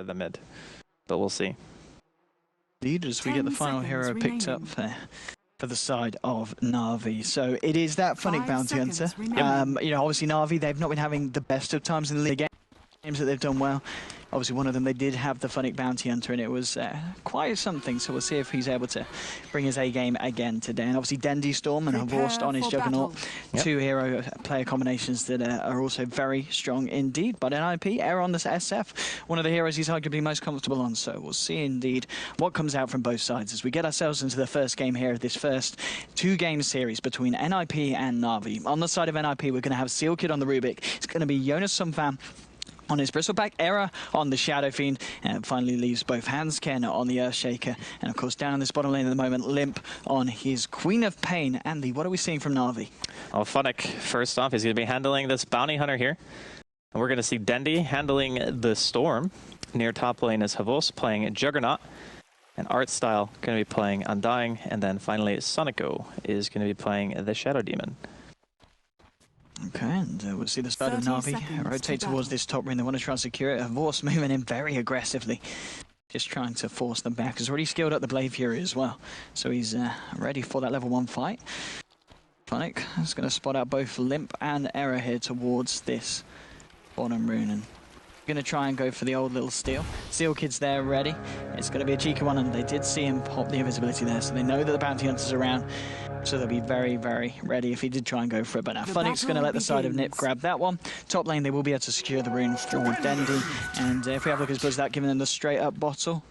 the mid, but we'll see. Indeed, as we get the final hero picked up for the side of Na'Vi. So it is that Funnick bounty hunter. You know, obviously Na'Vi, they've not been having the best of times in the league games that they've done well. Obviously one of them, they did have the Funnick bounty hunter, and it was quite something. So we'll see if he's able to bring his A game again today. And obviously Dendy Storm and Horst on his Juggernaut. Two hero player combinations that are also very strong indeed. But NIP, Error on this SF, one of the heroes he's arguably most comfortable on. So we'll see indeed what comes out from both sides as we get ourselves into the first game here of this first two-game series between NIP and Na'Vi. On the side of NIP, we're going to have Seal Kid on the Rubik. It's going to be Jonas Sumfam on his Bristleback, Error on the Shadow Fiend, and finally leaves both hands Ken on the Earthshaker. And of course, down in this bottom lane at the moment, Limp on his Queen of Pain. Andy, what are we seeing from Na'Vi? Well, Funnick, first off, he's going to be handling this Bounty Hunter here. And we're going to see Dendy handling the Storm. Near top lane is Havos playing Juggernaut. And Artstyle going to be playing Undying. And then finally, Sonico is going to be playing the Shadow Demon. Okay, and we'll see the start of Na'Vi rotate towards this top ring. They want to try and secure it. Horst moving in very aggressively, just trying to force them back. He's already skilled up the Blade Fury as well, so he's ready for that level 1 fight. Funnick is going to spot out both Limp and Error here towards this bottom rune, and going to try and go for the old little steal. Seal Kid's there ready. It's going to be a cheeky one, and they did see him pop the invisibility there, so they know that the bounty hunter's around. So they'll be very, very ready if he did try and go for it. But now Funnick's going to let the side of Nip grab that one. Top lane, they will be able to secure the rune for Dendy. And if we have a look at his that giving them the straight up bottle.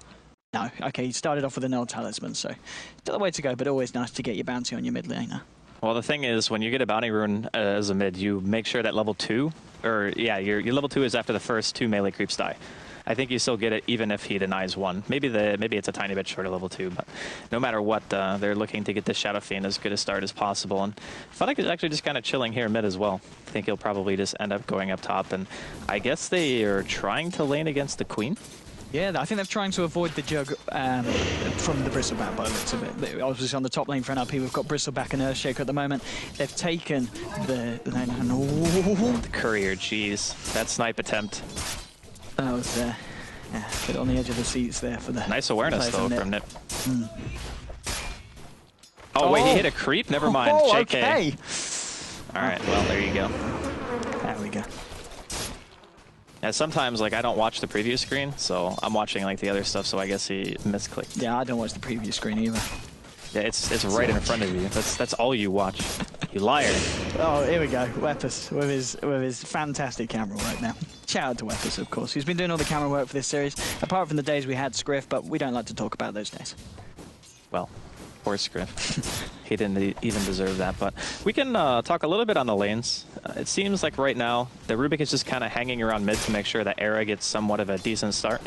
No, okay, he started off with a null talisman, so still a way to go, but always nice to get your bounty on your mid laner. Well, the thing is, when you get a bounty rune as a mid, you make sure that level 2, or yeah, your level 2 is after the first 2 melee creeps die. I think you still get it even if he denies one. Maybe it's a tiny bit short of level 2, but no matter what, they're looking to get this Shadow Fiend as good a start as possible. And Funnick is actually just kind of chilling here mid as well. I think he'll probably just end up going up top, and I guess they are trying to lane against the Queen. Yeah, I think they're trying to avoid the Jug from the Bristleback by the looks of it. Obviously on the top lane for NRP, we've got Bristleback and Earthshaker at the moment. They've taken the Courier, jeez. That snipe attempt. That was yeah, bit on the edge of the seats there for the nice awareness though from Nip. Oh wait, he hit a creep? Never mind. JK. Okay. Alright, well there you go. There we go. Yeah, sometimes like I don't watch the preview screen, so I'm watching like the other stuff, so I guess he misclicked. Yeah, I don't watch the preview screen either. Yeah, it's right in front of you. That's all you watch. You liar. Oh, here we go. Weapus with his fantastic camera work now. Shout out to Weapus, of course. He's been doing all the camera work for this series, apart from the days we had Scriff, but we don't like to talk about those days. Well, poor Scriff. He didn't even deserve that, but we can talk a little bit on the lanes. It seems like right now, the Rubik is just kind of hanging around mid to make sure that Era gets somewhat of a decent start.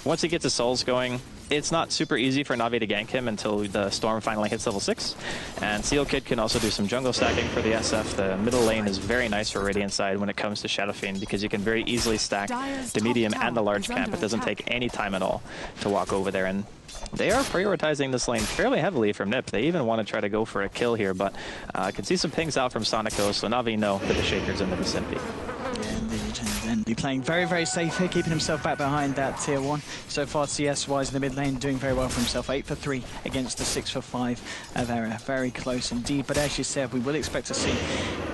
Once he gets his souls going, it's not super easy for Na'Vi to gank him until the Storm finally hits level 6. And Seal Kid can also do some jungle stacking for the SF. The middle lane is very nice for Radiant side when it comes to Shadow Fiend because you can very easily stack the medium and the large camp. It doesn't take any time at all to walk over there. And they are prioritizing this lane fairly heavily from Nip. They even want to try to go for a kill here, but I can see some pings out from Sonico, so Na'Vi know that the Shaker's in the vicinity. Yeah, indeed. And then playing very, very safe here, keeping himself back behind that tier 1. So far, CS-wise in the mid lane, doing very well for himself. 8 for 3 against the 6 for 5 of Era. Very close indeed. But as you said, we will expect to see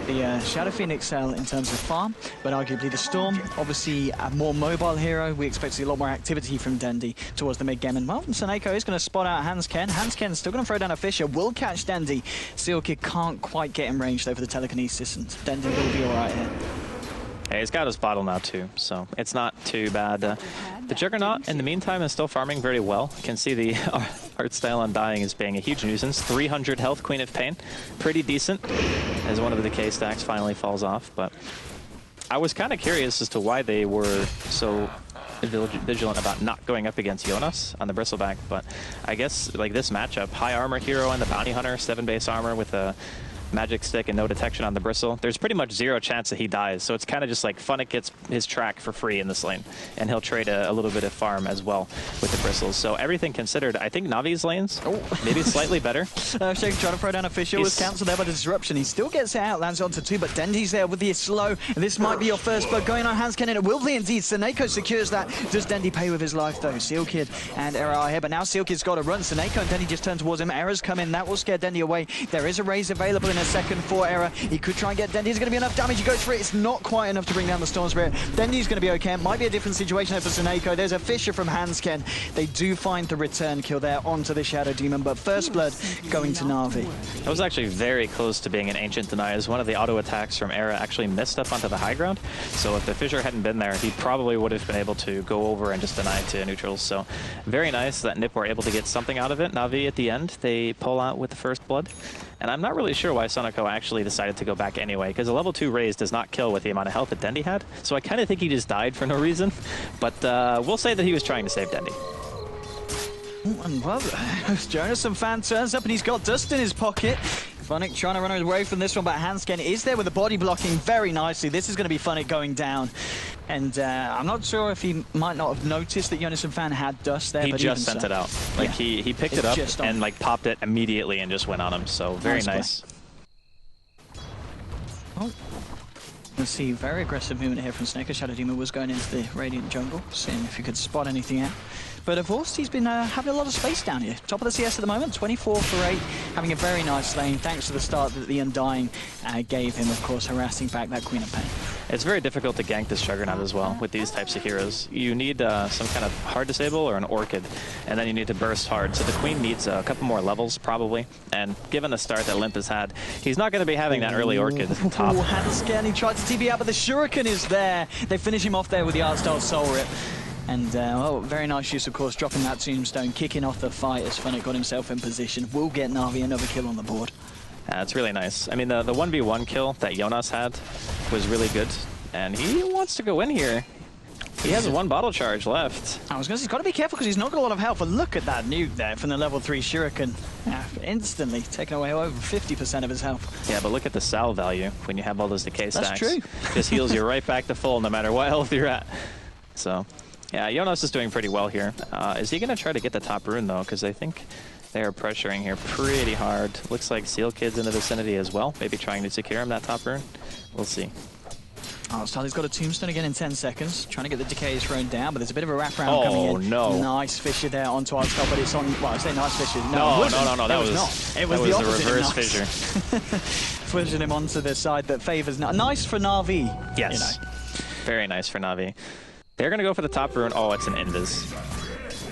the Shadow Fiend excel in terms of farm, but arguably the Storm, obviously a more mobile hero. We expect to see a lot more activity from Dendy towards the mid game. And well, Sonico is going to spot out Hans Ken. Hans Ken's still going to throw down a Fisher, will catch Dendy. Seal Kid can't quite get in range though for the telekinesis, and Dendy will be alright here. Yeah, he's got his bottle now too, so it's not too bad. The Juggernaut, in the meantime, is still farming very well. You can see the art style Undying is being a huge nuisance. 300 health, Queen of Pain. Pretty decent, as one of the K stacks finally falls off. But I was kind of curious as to why they were so vigilant about not going up against Jonas on the Bristleback, but I guess like this matchup, high armor hero and the Bounty Hunter, 7 base armor with a magic stick and no detection on the bristle, there's pretty much zero chance that he dies. So it's kind of just like Funnick gets his track for free in this lane, and he'll trade a little bit of farm as well with the bristles. So everything considered, I think Navi's lanes maybe slightly better. Shaker trying to throw down a Fisher, was cancelled there by the disruption. He still gets it out, lands onto 2, but Dendi's there with the slow. This might be your first blood going on Hansken, and it will be indeed. Seneko secures that. Does Dendi pay with his life though? Seal Kid and Era are here, but now Seal Kid's got to run. Seneko and Dendi just turn towards him. Era's come in, that will scare Dendi away. There is a raise available in a second for Era. He could try and get Dendi. Is going to be enough damage. He goes for it. It's not quite enough to bring down the Storm Spirit. Dendi's going to be okay. It might be a different situation there for Seneko. There's a Fisher from Hansken. They do find the return kill there onto the Shadow Demon, but first blood going to Na'Vi. That was actually very close to being an Ancient Deny, as one of the auto attacks from Era actually missed up onto the high ground. So if the Fissure hadn't been there, he probably would have been able to go over and just deny to neutrals. So very nice that Nip were able to get something out of it. Na'Vi at the end, they pull out with the first blood. And I'm not really sure why Sonoko actually decided to go back anyway, because a level 2 raise does not kill with the amount of health that Dendi had. So I kind of think he just died for no reason. But we'll say that he was trying to save Dendi. And well, Jonathan fan turns up and he's got dust in his pocket. Funnick trying to run away from this one, but Hansken is there with the body blocking very nicely. This is going to be Funnick going down. And I'm not sure if he might not have noticed that Jonathan fan had dust there. He just sent it out. Like he picked it up and like popped it immediately and just went on him. So very nice. Oh. Let's see, very aggressive movement here from Snake. Shadow Demon was going into the Radiant jungle, seeing if he could spot anything out. But of course, he's been having a lot of space down here. Top of the CS at the moment, 24 for 8, having a very nice lane, thanks to the start that the Undying gave him, of course, harassing back that Queen of Pain. It's very difficult to gank this Juggernaut as well with these types of heroes. You need some kind of hard disable or an Orchid, and then you need to burst hard. So the Queen needs a couple more levels, probably. And given the start that Limp has had, he's not going to be having that early Orchid top. Hansken, he tried to TP out, but the Shuriken is there. They finish him off there with the Art-Style Soul Rip. And, well, very nice use, of course, dropping that Tombstone, kicking off the fight as Funnick got himself in position. Will get Na'Vi another kill on the board. It's really nice. I mean, the 1v1 kill that Jonas had was really good, and he wants to go in here. He has one bottle charge left. I was going to say, he's got to be careful because he's not got a lot of health, but look at that nuke there from the level 3 Shuriken. Instantly taking away over 50% of his health. Yeah, but look at the sal value when you have all those decay stacks. That's true. Just heals you right back to full no matter what health you're at. So, yeah, Jonas is doing pretty well here. Is he going to try to get the top rune, though? Because I think they are pressuring here pretty hard. Looks like Seal Kid's in the vicinity as well. Maybe trying to secure him that top rune. We'll see. Oh, Starly's got a Tombstone again in 10 seconds. Trying to get the decays thrown down, but there's a bit of a wraparound coming in. Oh, no. Nice Fissure there onto our stop, but it's on... Well, I say nice Fissure. No, that was not. It was the opposite. The reverse Fissure. Pushing him onto the side that favors... Nice for Na'Vi. Yes. You know. Very nice for Na'Vi. They're going to go for the top rune. Oh, it's an Invis.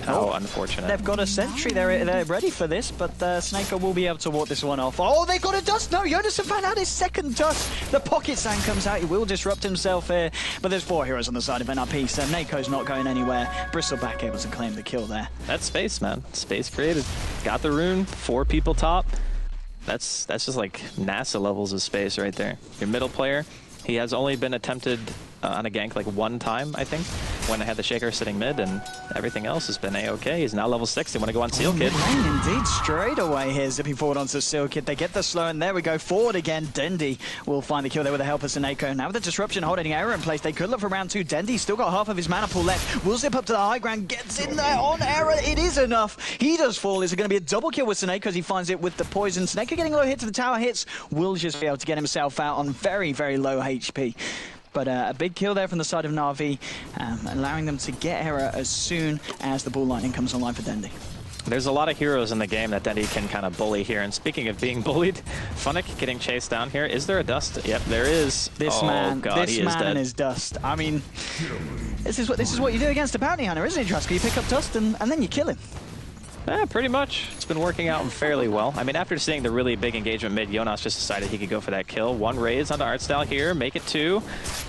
How unfortunate. They've got a sentry. They're ready for this, but Snako will be able to ward this one off. Oh, they've got a dust. No, Jonas found out his second dust. The pocket sand comes out. He will disrupt himself here, but there's 4 heroes on the side of NRP, so Nako's not going anywhere. Bristleback able to claim the kill there. That's space, man. Space created. Got the rune. 4 people top. That's just like NASA levels of space right there. Your middle player, he has only been attempted on a gank like 1 time, I think, when I had the Shaker sitting mid, and everything else has been A-okay. He's now level 6. They want to go on Seal Kid. Indeed, straight away here, zipping forward onto Seal Kid. They get the slow, and there we go, forward again. Dendi will find the kill there with the help of Seneko. Now with the disruption holding Error in place, they could look for round 2. Dendi still got half of his mana pool left. Will zip up to the high ground, gets in there on Error. It is enough. He does fall. Is it going to be a double kill with Seneko as he finds it with the poison? Seneko getting low hit to the tower hits. Will just be able to get himself out on very, very low HP. But a big kill there from the side of Na'Vi, allowing them to get Error as soon as the Bull Lightning comes online for Dendi. There's a lot of heroes in the game that Dendi can kind of bully here. And speaking of being bullied, Funnick getting chased down here. Is there a dust? Yep, there is. This man and his dust. I mean, this is what you do against a bounty hunter, isn't it, Trusker? You pick up dust and then you kill him. Yeah, pretty much. It's been working out fairly well. I mean, after seeing the really big engagement mid, Jonas just decided he could go for that kill. 1 raise onto Artstyle here, make it 2.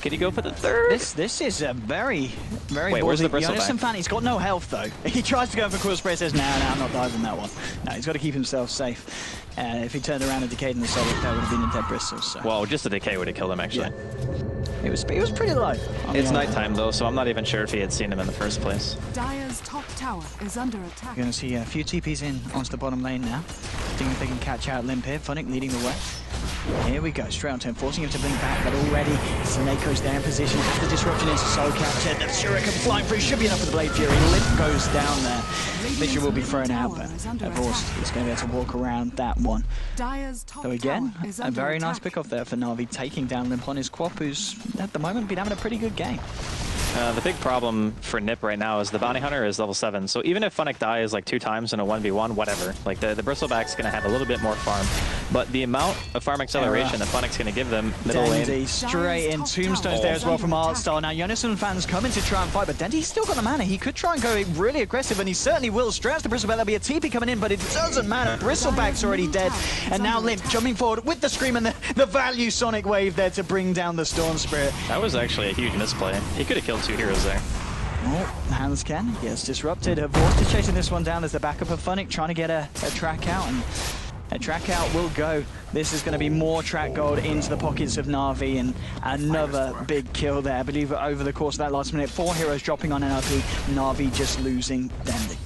Can he go for the 3rd? This is a very Wait, where's the bristle Jonas fan, he's got no health though. He tries to go for Quill Spray, says, no, I'm not diving that one. No, he's got to keep himself safe. If he turned around and decayed in the solid, that would have been a dead bristle. So. Well, just the decay would have killed him, actually. Yeah. It was pretty low. It's nighttime though, so I'm not even sure if he had seen him in the first place. Dire's top tower is under attack. We're going to see a few TPs in onto the bottom lane now. Seeing if they can catch out Limp here. Funnick leading the way. Here we go, straight onto him, forcing him to blink back, but already Snakeo's there in position. Has the disruption into Soul Capture. The Shuriken flying through should be enough for the Blade Fury. Limp goes down there. Fisher will be thrown out, but of course he's going to be able to walk around that one. So again, a very nice pick off there for Na'Vi, taking down Limp on his Quap, who's at the moment been having a pretty good game. The big problem for Nip right now is the Bounty Hunter is level 7, so even if Funnick dies like 2 times in a 1v1, whatever, like the Bristleback's going to have a little bit more farm, but the amount of farm acceleration that Funnick's going to give them middle lane... straight in, Tombstone's there as well from Artstar. Now Jonathan fans coming to try and fight, but Dendy's still got the mana. He could try and go really aggressive, and he certainly will. Straight to Bristleback, there'll be a TP coming in, but it doesn't matter. Bristleback's already dead, and now Limp jumping forward with the Scream and the value Sonic Wave there to bring down the Storm Spirit. That was actually a huge misplay. He could have killed 2 heroes there. Oh, Hanscan gets disrupted. Vorst is chasing this one down. There's the backup of Funnick trying to get a track out, and a track out will go. This is going to be more track gold into the pockets of Na'Vi, and another big kill there. I believe over the course of that last minute, 4 heroes dropping on NRP, Na'Vi just losing Dendy.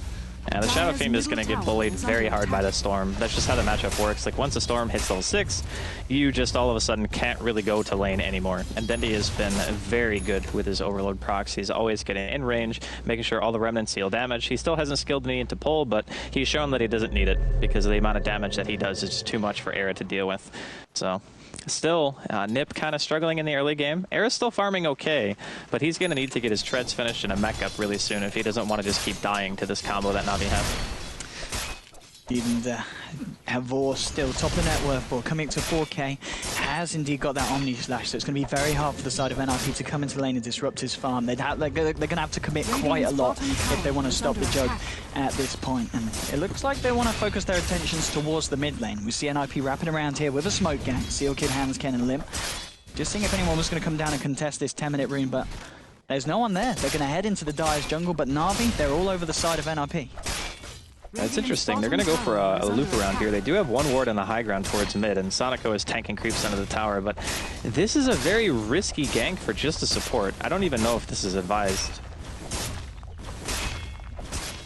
Yeah, the Shadow Fiend is going to get bullied very hard by the Storm. That's just how the matchup works. Like, once the Storm hits level 6, you just all of a sudden can't really go to lane anymore. And Dendy has been very good with his Overload procs. He's always getting in range, making sure all the Remnants deal damage. He still hasn't skilled me into pull, but he's shown that he doesn't need it because of the amount of damage that he does is just too much for Era to deal with. So... Still, Nip kind of struggling in the early game. Era's still farming okay, but he's going to need to get his treads finished and a mech up really soon if he doesn't want to just keep dying to this combo that Na'Vi have. Even Havor still top of net worth ball, coming to 4k, has indeed got that Omni Slash, so it's going to be very hard for the side of NRP to come into lane and disrupt his farm. They're going to have to commit quite a lot if they want to stop the Jug at this point, and it looks like they want to focus their attentions towards the mid lane. We see NRP wrapping around here with a smoke gang, Seal Kid, Hanscan and Limp. Just seeing if anyone was going to come down and contest this 10-minute rune, but there's no one there. They're going to head into the Dire's jungle, but Na'Vi, they're all over the side of NRP. That's interesting. They're going to go for a loop around here. They do have 1 ward on the high ground towards mid, and Sonico is tanking creeps under the tower, but this is a very risky gank for just a support. I don't even know if this is advised.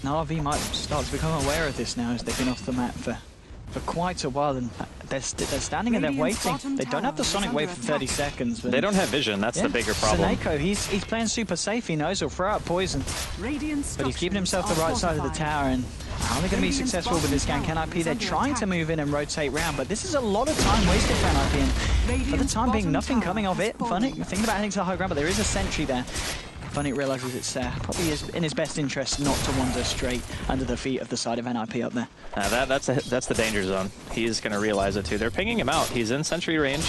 Na'Vi might start to become aware of this now as they've been off the map for quite a while, and they're standing and they're waiting. They don't have the Sonic Wave for 30 seconds. But they don't have vision, that's the bigger problem. Snako, he's playing super safe, he knows he'll throw out poison. But he's keeping himself the right side of the tower, and how are they going to be successful with this gank? NIP, they're trying to move in and rotate round, but this is a lot of time wasted for NIP, and for the time being, nothing coming of it. Funny, thinking about heading to the high ground, but there is a sentry there. Funny realizes it's probably in his best interest not to wander straight under the feet of the side of NIP up there. That's the danger zone. He's going to realize it too. They're pinging him out. He's in sentry range.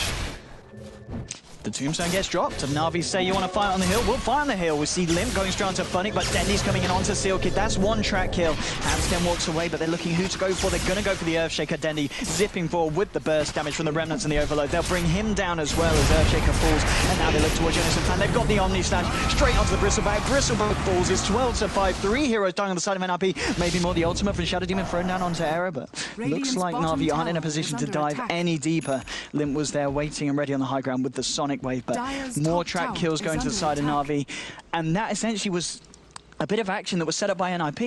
The tombstone gets dropped, and Na'Vi say, you want to fight on the hill? We'll fight on the hill. We see Limp going straight onto Funnick, but Dendy's coming in onto Seal Kid. That's 1 track kill. Hanscan walks away, but they're looking who to go for. They're going to go for the Earthshaker. Dendy zipping forward with the burst damage from the Remnants and the Overload. They'll bring him down as well as Earthshaker falls, and now they look towards Jonas and Fan. They've got the Omni Slash straight onto the Bristleback. Bristleback falls. It's 12-5. 3 heroes dying on the side of NRP. Maybe more the ultimate from Shadow Demon thrown down onto Era, but looks like Na'Vi aren't in a position to dive any deeper. Limp was there waiting and ready on the high ground with the Sonic Wave, but more track kills going to the side of Na'Vi, and that essentially was a bit of action that was set up by NIP.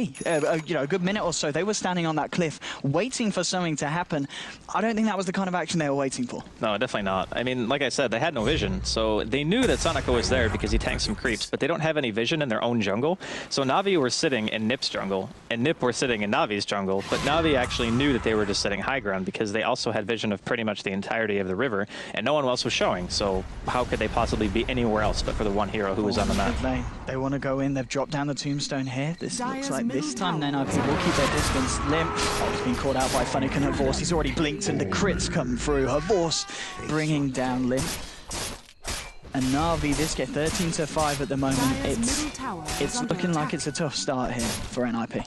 You know, a good minute or so, they were standing on that cliff, waiting for something to happen. I don't think that was the kind of action they were waiting for. No, definitely not. I mean, like I said, they had no vision, so they knew that Sonico was there because he tanked some creeps, but they don't have any vision in their own jungle. So Na'Vi were sitting in Nip's jungle, and Nip were sitting in Navi's jungle, but Na'Vi actually knew that they were just sitting high ground because they also had vision of pretty much the entirety of the river, and no one else was showing, so how could they possibly be anywhere else but for the one hero who was on the map? They want to go in, they've dropped down the tombstone here. This looks like this time then NIP will keep their distance. Limp, he's been caught out by Funnick and Havorse. He's already blinked and the crits come through. Havorse bringing down Limp. And Na'Vi, this get 13-5 at the moment. It's looking like it's a tough start here for NIP.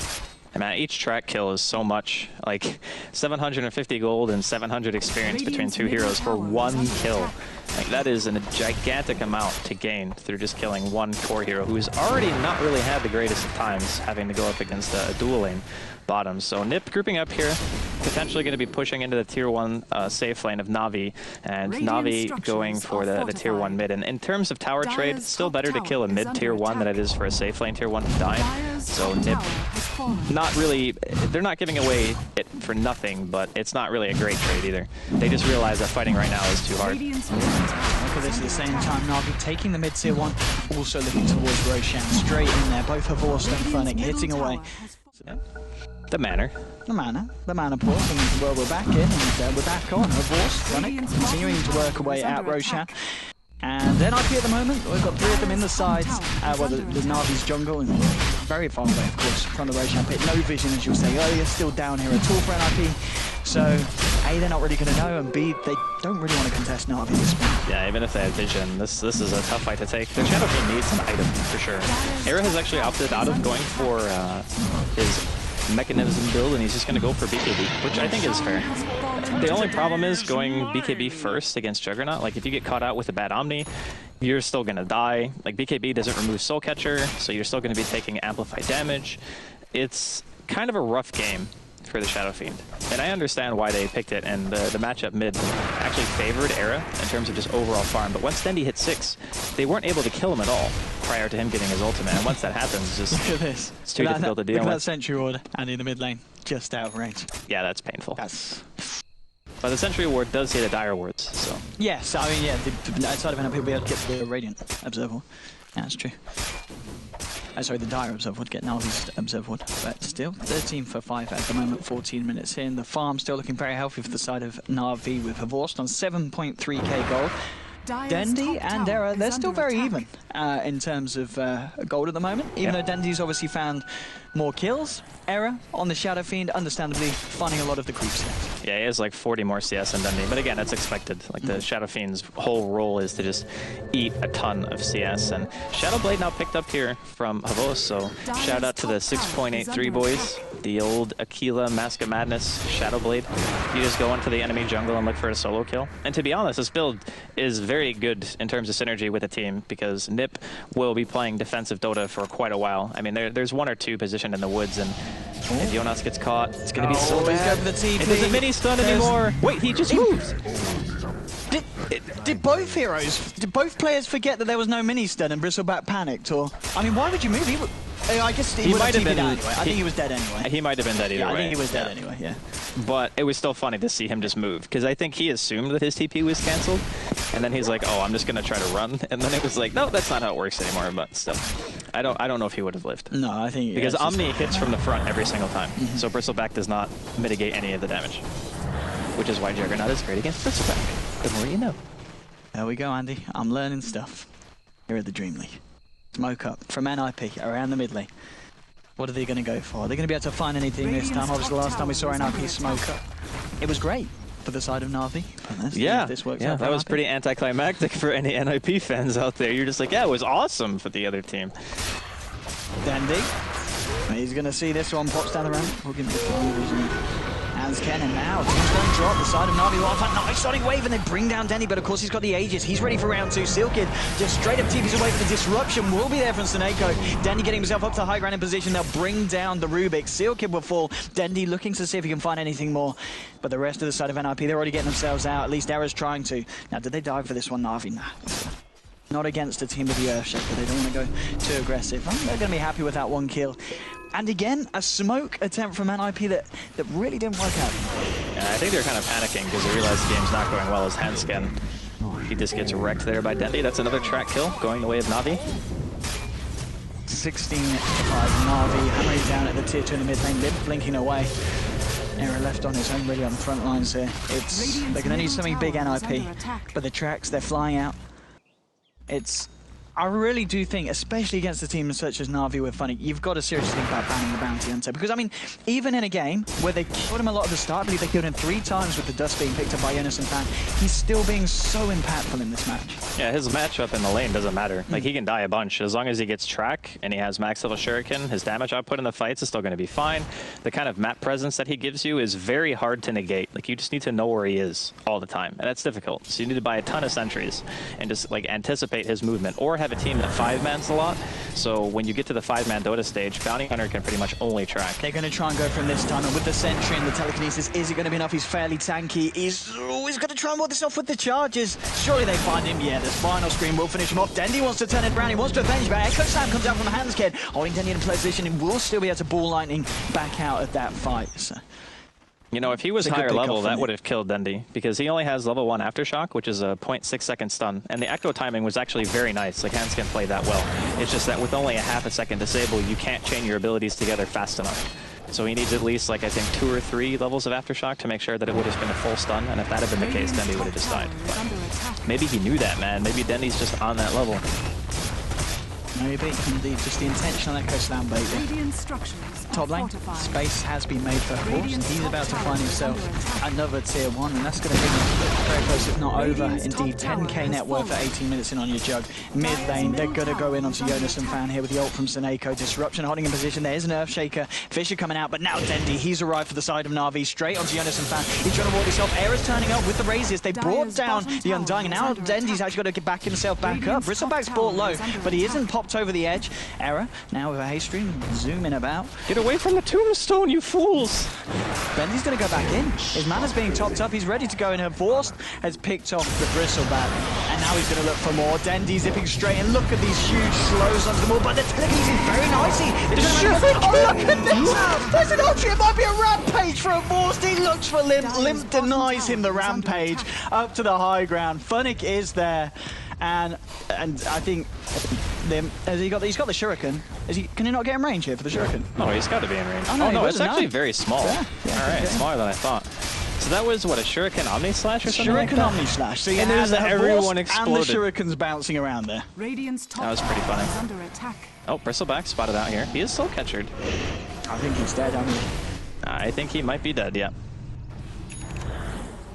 Man, each track kill is so much, like 750 gold and 700 experience between 2 heroes for 1 kill. Like, that is a gigantic amount to gain through just killing 1 core hero who has already not really had the greatest of times having to go up against a dual lane bottom. So Nip grouping up here. potentially going to be pushing into the tier 1 safe lane of Na'Vi, and Na'Vi going for the tier 1 mid. And in terms of tower trade, it's still better to kill a mid tier 1 than it is for a safe lane tier 1 to die. So NiP, not really, they're not giving away it for nothing, but it's not really a great trade either. They just realize that fighting right now is too hard. Look at this at the same time, Na'Vi taking the mid tier 1, also looking towards Roshan, straight in there, both Havorst and Funnick hitting away. The manner. The mana pause, and well, we're back in, and we're back on. Havorst, Funnick, continuing to work away at Roshan. And then NIP at the moment, we've got 3 of them in the sides. Well, the Na'Vi's jungle, and very far away, of course, from the Roshan pit. No vision, as you'll say earlier, still down here at all for NIP. So, A, they're not really going to know, and B, they don't really want to contest Na'Vi this point. Yeah, even if they have vision, this is a tough fight to take. Their Shadow Fiend needs an item, for sure. Era has actually opted out of going for his mechanism build, and he's just going to go for BKB, which I think is fair. The only problem is going BKB first against Juggernaut. Like, if you get caught out with a bad Omni, you're still going to die. Like, BKB doesn't remove Soul Catcher, so you're still going to be taking amplified damage. It's kind of a rough game for the Shadow Fiend. And I understand why they picked it, and the matchup mid actually favored Era in terms of just overall farm. But once Dendi hit 6, they weren't able to kill him at all prior to him getting his ultimate. And once that happens, it's just look at this. It's too difficult to deal with. Look at that Sentry Ward, and in the mid lane, just out of range. Yeah, that's painful. That's... But the Sentry Ward does hit the Dire Wards, so... Yes, I mean, yeah, outside of NIP, we'll be able to get the Radiant Observer. Yeah, that's true. Sorry, the Dire Observer would get Na'Vi's Observer Ward, but still, 13 for 5 at the moment, 14 minutes in. The farm still looking very healthy for the side of Na'Vi with Havorst on 7.3k gold. Dendi and Era, they're still very even in terms of gold at the moment, even though Dendi's obviously found more kills. Era on the Shadow Fiend, understandably finding a lot of the creep stacks. Yeah, he has like 40 more CS than Dendi, but again, that's expected. Like, the Shadow Fiend's whole role is to just eat a ton of CS, and Shadow Blade now picked up here from Havorst, so shout out to the 6.83 boys, the old Aquila Mask of Madness Shadow Blade. You just go into the enemy jungle and look for a solo kill. And to be honest, this build is very good in terms of synergy with the team, because NiP will be playing defensive Dota for quite a while. I mean, there's 1 or 2 positioned in the woods, and if Jonas gets caught, it's going to be so bad. For the TP. It doesn't mini stun anymore. Wait, he just moves. Did both heroes, did both players forget that there was no mini stun and Bristleback panicked? Or, I mean, why would you move? I guess he might have been anyway. I think he was dead anyway. He might have been dead either way. I think he was dead anyway, yeah. But it was still funny to see him just move, because I think he assumed that his TP was cancelled, and then he's like, oh, I'm just going to try to run, and then it was like, no, that's not how it works anymore, but still. I don't know if he would have lived. No, I think... Because Omni hits from the front every single time, so Bristleback does not mitigate any of the damage, which is why Juggernaut is great against Bristleback. The more you know. There we go, Andy. I'm learning stuff here at the Dream League. Smoke up from NIP around the mid lane. What are they going to go for? Are they going to be able to find anything this time? Obviously, the last time we saw NIP smoke up, it was great for the side of Na'Vi. Yeah, this works yeah, out that was pretty anticlimactic for any NIP fans out there. You're just like, yeah, it was awesome for the other team. Dendi, he's going to see this one, pops down the ramp. We'll give him the flying vision. As Ken, and now Tombstone drop, the side of Na'Vi will have a nice Sonic Wave, and they bring down Dendi, but of course he's got the Aegis. He's ready for round 2. Sealkid just straight up TPs away for the disruption. Will be there from Seneko. Dendi getting himself up to high ground in position. They'll bring down the Rubik. Sealkid will fall. Dendi looking to see if he can find anything more. But the rest of the side of NIP, they're already getting themselves out. At least Era's trying to. Now, did they dive for this one, Na'Vi? Nah. Not against a team of the Earthshaker. They don't want to go too aggressive. They're going to be happy with that one kill. And again, a smoke attempt from NIP that really didn't work out. Yeah, I think they're kind of panicking because they realize the game's not going well as Handscan. He just gets wrecked there by Dendi. That's another track kill going the way of Na'Vi. 16-5 Na'Vi hammering down at the tier 2 in the mid lane, Lib blinking away. Era left on his own really on the front lines here. They're going to need something big, NIP, but the tracks, they're flying out. I really do think, especially against a team such as Na'Vi with Funnick, you've got to seriously think about banning the Bounty Hunter. Because, I mean, even in a game where they killed him a lot at the start, I believe they killed him 3 times with the dust being picked up by Jonas and Fan, he's still being so impactful in this match. Yeah, his matchup in the lane doesn't matter. Like, he can die a bunch. As long as he gets track and he has max level Shuriken, his damage output in the fights is still going to be fine. The kind of map presence that he gives you is very hard to negate. Like, you just need to know where he is all the time, and that's difficult. So you need to buy a ton of sentries and just, like, anticipate his movement, or have have a team that 5-mans a lot. So when you get to the 5-man Dota stage, Bounty Hunter can pretty much only track. They're going to try and go from this tunnel with the Sentry and the Telekinesis. Is it going to be enough? He's fairly tanky. He's always going to try and ward this off with the charges. Surely they find him. Yeah, this final screen will finish him off. Dendy wants to turn it around. He wants to avenge, but Echo Slam comes out from the hands kid. Holding Dendy in position and will still be able to ball lightning back out of that fight. So. You know, if he was higher level, that would have killed Dendy, because he only has level 1 Aftershock, which is a 0.6-second stun, and the echo timing was actually very nice. Like, Hanskin played that well. It's just that with only a half a second disable, you can't chain your abilities together fast enough. So he needs at least, like, I think 2 or 3 levels of Aftershock to make sure that it would have been a full stun, and if that had been the case, Dendy would have just died. But maybe he knew that, man. Maybe Dendy's just on that level. Maybe, indeed, just the intentional Echo Slam bait. Top lane, space has been made for Horse. He's about to find himself another tier 1, and that's going to be very close, if not over. Indeed, 10k net worth at 18 minutes in on your Jug. Mid lane, they're going to go in onto Jonas and Fan here with the ult from Seneko. Disruption holding in position. There's an Earthshaker. Fisher coming out, but now Dendy, he's arrived for the side of Na'Vi, straight onto Jonas and Fan. He's trying to ward himself. Era's turning up with the raises. They brought down the Undying, and now Dendy's actually got to get back himself back up. Bristleback's brought low, but he isn't popped over the edge. Era, now with a haste stream, zooming about. Get away from the tombstone, you fools! Bendy's going to go back in. His mana's being topped up. He's ready to go in. Her Forced has picked off the Bristleback, and now he's going to look for more. Dendy zipping straight, and look at these huge slows onto the wall, but the telekinesis is very nicey. Oh, look at this! There's an ultra. It might be a rampage for a Forced. He looks for Limp. Limp denies him the rampage up to the high ground. Funnick is there. And I think he's got the shuriken. Can he not get in range here for the shuriken? No, he's got to be in range. Oh no, it's actually very small. Yeah, all right, smaller than I thought. So that was what, a shuriken Omni Slash or something? Shuriken Omni Slash. So and there's everyone exploded. And the shurikens bouncing around there. That was pretty funny. Under attack. Oh, Bristleback spotted out here. He is soul captured. I think he's dead. I think he might be dead. Yeah.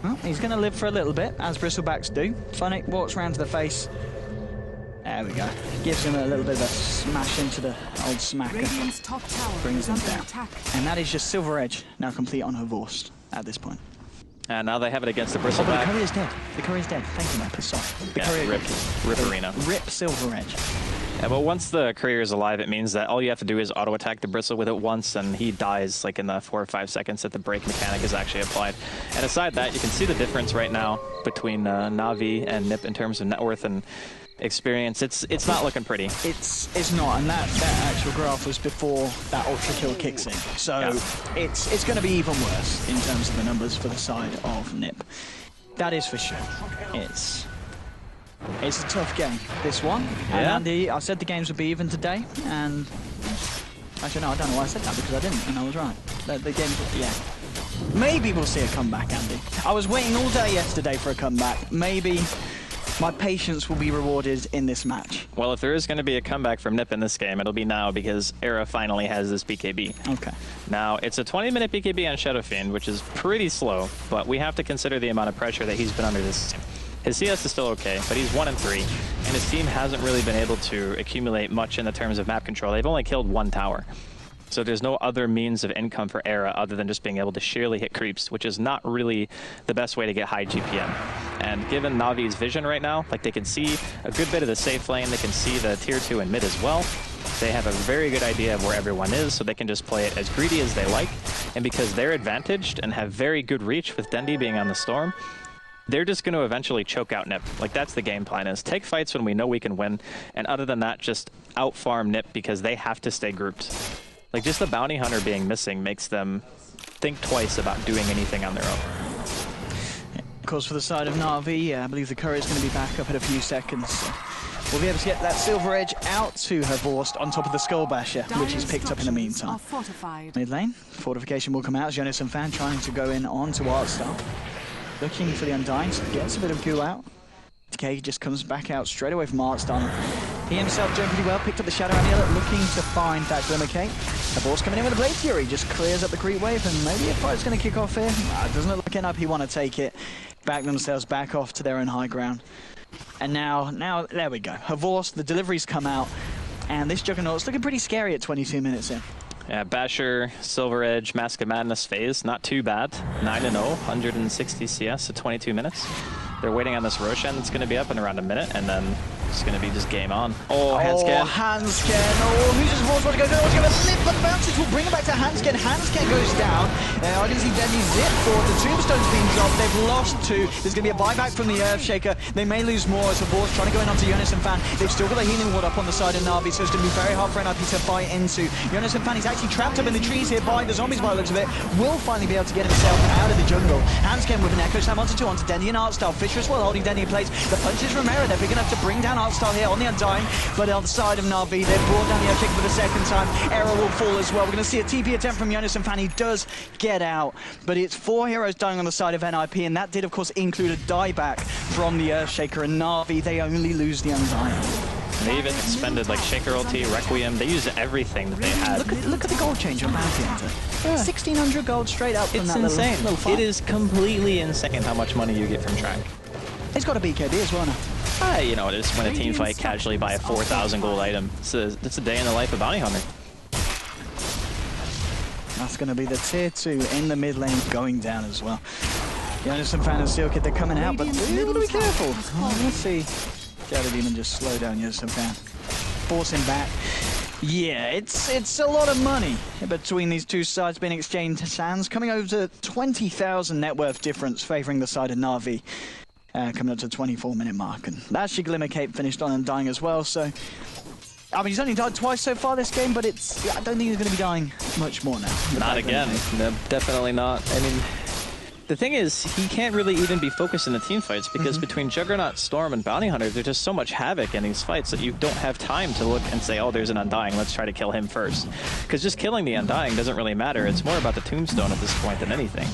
Well, he's going to live for a little bit, as Bristlebacks do. Funnick walks round to the face. There we go. Gives him a little bit of a smash into the old smacker. Top tower brings him down. Attack. And that is just Silver Edge, now complete on her Vorst at this point. And now they have it against the Bristleback. Oh, but the courier's dead. The courier's dead. Thank you, Natus. Sorry. The courier rip arena. Rip Silver Edge. Yeah, but once the courier is alive, it means that all you have to do is auto-attack the Bristle with it once, and he dies like in the 4 or 5 seconds that the break mechanic is actually applied. And aside that, you can see the difference right now between Na'Vi and Nip in terms of net worth and experience. It's not looking pretty. It's not, and that actual graph was before that ultra kill kicks in. So yeah. It's going to be even worse in terms of the numbers for the side of Nip. That is for sure. It's a tough game, this one. Yeah. And Andy, I said the games would be even today, and actually no, I don't know why I said that, because I didn't, and I was right. The games, yeah. Maybe we'll see a comeback, Andy. I was waiting all day yesterday for a comeback. Maybe my patience will be rewarded in this match. Well, if there is going to be a comeback from Nip in this game, it'll be now, because Era finally has this BKB. Okay. Now, it's a 20-minute BKB on Shadow Fiend, which is pretty slow, but we have to consider the amount of pressure that he's been under this team. His CS is still okay, but he's 1-3, and his team hasn't really been able to accumulate much in the terms of map control. They've only killed 1 tower. So there's no other means of income for Era other than just being able to sheerly hit creeps, which is not really the best way to get high GPM. And given Navi's vision right now, like they can see a good bit of the safe lane, they can see the tier 2 and mid as well. They have a very good idea of where everyone is, so they can just play it as greedy as they like. And because they're advantaged and have very good reach with Dendy being on the Storm, they're just going to eventually choke out Nip. Like, that's the game plan, is take fights when we know we can win, and other than that, just out-farm Nip because they have to stay grouped. Like, just the Bounty Hunter being missing makes them think twice about doing anything on their own. Of course, for the side of Na'Vi, I believe the courier's going to be back up in a few seconds. So we'll be able to get that Silver Edge out to her Vorst on top of the Skull Basher, which he's picked up in the meantime. Mid lane, fortification will come out. Jonas and Fan trying to go in onto Artstar. Looking for the Undying, so gets a bit of goo out. Decay just comes back out straight away from Artstar. He himself doing pretty well, picked up the Shadow Amulet, looking to find that Glimmer Cape. The Boss coming in with a Blade Fury, just clears up the creep wave, and maybe a fight's going to kick off here. It doesn't look like an IP want to take it, back themselves back off to their own high ground. And now, there we go. Havor's, the deliveries come out, and this Juggernaut's looking pretty scary at 22 minutes in. Yeah, Basher, Silver Edge, Mask of Madness phase, not too bad. 9-0, 160 CS at 22 minutes. They're waiting on this Roshan that's going to be up in around a minute, and then It's going to be just game on. Oh, hand scan. Handscan. Oh, who's just want to go? Wants to go limp, but bounces will bring it back to Handscan. Handscan goes down. I can see Deadly zip for the tombstone's being dropped. They've lost 2. There's going to be a buyback from the Earthshaker. They may lose more as the ball's trying to go in onto Jonas and Fan. They've still got a healing ward up on the side of Na'Vi, so it's going to be very hard for NIP to fight into. Jonas and Fan is actually trapped up in the trees here by the zombies by the looks of it. Will finally be able to get himself out of the jungle. Handscan with an Echo Slam onto 2 onto Dendy and Artstyle. Fisher as well holding Dendy in place. The punches from Era. They're big enough to bring down Artstyle here on the Undying, but on the side of Na'Vi, they've brought down the Earthshaker for the second time. Era will fall as well. We're going to see a TP attempt from Jonas and Fan. He does get out, but it's 4 heroes dying on the side of NIP, and that did, of course, include a dieback from the Earthshaker, and Na'Vi, they only lose the Undying. They even expended like Shaker ulti, Requiem. They used everything that they had. Look at the gold change on Bounty Hunter. Yeah. 1,600 gold straight up from it's that insane. little fight. It is completely insane how much money you get from track. He's got a BKB as well now. You know, just when a team fight casually buy a 4,000 gold item. It's a day in the life of Bounty Hunter. That's going to be the tier 2 in the mid lane going down as well. Jonas and Fan and Steel Kid, they're coming out, but we want to be careful. Let's see. Shadow Demon just slow down Jonas and Fan. Force him back. Yeah, it's a lot of money between these two sides being exchanged hands, coming over to 20,000 net worth difference favouring the side of Na'Vi. Coming up to the 24-minute mark, and that's your Glimmer Cape finished on Undying as well, so... I mean, he's only died twice so far this game, but I don't think he's going to be dying much more now. Not again. No, definitely not. I mean, the thing is, he can't really even be focused in the team fights, because between Juggernaut, Storm, and Bounty Hunter, there's just so much havoc in these fights that you don't have time to look and say, oh, there's an Undying, let's try to kill him first. Because just killing the Undying doesn't really matter. It's more about the tombstone at this point than anything.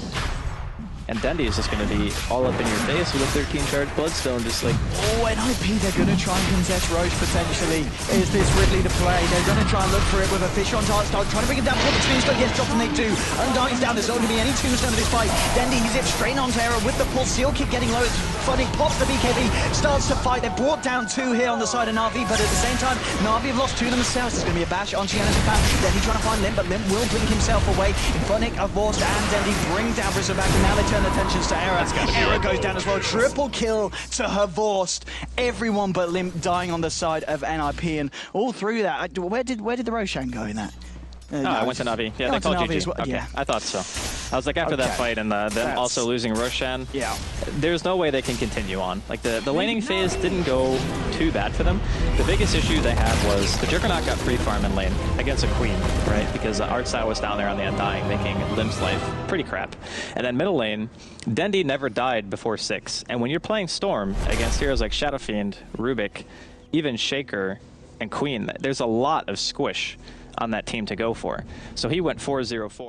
And Dendy is just going to be all up in your face with a 13-charge Bloodstone, just like... Oh, NIP, they're going to try and contest Roche, potentially. Is this Ridley to play? They're going to try and look for it with a Fisher on Artstyle, trying to bring him down before the Tombstone gets dropped, and they do. Undying's down, there's not going to be any Tombstone in this fight. Dendy, he's zips straight onto Era with the pull. Seal Kick getting low, it's funny, pops the BKB, starts to fight. They've brought down 2 here on the side of Na'Vi, but at the same time, Na'Vi have lost 2 themselves. There's going to be a bash onto Jonas and Fan. Dendy trying to find Limp, but Limp will blink himself away. Infonic, Avorst, and Dendy bring down Bristleback, and now they turn their attentions to Era. Era goes down as well. Triple kill to Havorst. Everyone but Limp dying on the side of NIP, and all through that, where did the Roshan go in that? No, I went to Na'Vi. Yeah, they called GG. Well. Okay. Yeah. I thought so. I was like, after that fight and them also losing Roshan, there's no way they can continue on. Like, the laning phase didn't go too bad for them. The biggest issue they had was the Juggernaut got free farm in lane against a Queen, right? Because Artstyle was down there on the Undying, making Limp's life pretty crap. And then middle lane, Dendy never died before 6. And when you're playing Storm against heroes like Shadow Fiend, Rubik, even Shaker, and Queen, there's a lot of squish on that team to go for. So he went 4-0-4.